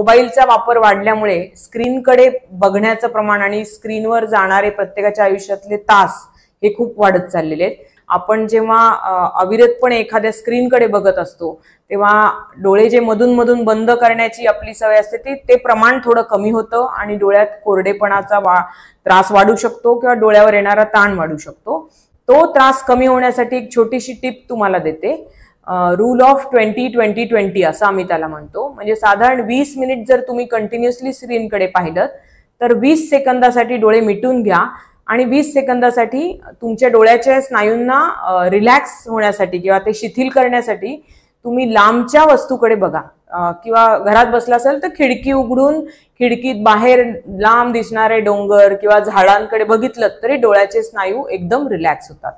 मोबाईलचा वापर वाढल्यामुळे स्क्रीनकडे बघण्याचं प्रमाण आणि स्क्रीनवर जाणारे प्रत्येकाच्या आयुष्यातले तास हे खूप वाढत चाललेले आहेत। आपण जेव्हा अविरतपणे एखाद्या स्क्रीनकडे बघत असतो तेव्हा डोळे जे मधून मधून बंद करण्याची आपली सवय असते ते प्रमाण थोडं कमी होतं आणि डोळ्यात कोरडेपणाचा त्रास वाढू शकतो किंवा डोळ्यावर येणारा ताण वाढू शकतो। तो त्रास कमी होण्यासाठी एक छोटीशी टिप तुम्हाला देते। रूल ऑफ 20-20-20 असं आम्ही त्याला म्हणतो। म्हणजे साधारण 20 मिनिट जर तुम्ही कंटिन्युअसली स्क्रीनकडे पाहिलं तर 20 सेकंदासाठी डोळे मिटून घ्या आणि 20 सेकंदासाठी तुमच्या डोळ्याच्या स्नायूंना रिलॅक्स होण्यासाठी किंवा ते शिथिल करण्यासाठी तुम्ही लांबच्या वस्तूकडे बघा किंवा घरात बसला असेल तर खिडकी उघडून खिडकीत बाहेर लांब दिसणारे डोंगर किंवा झाडांकडे बघितलं तरी डोळ्याचे स्नायू एकदम रिलॅक्स होतात।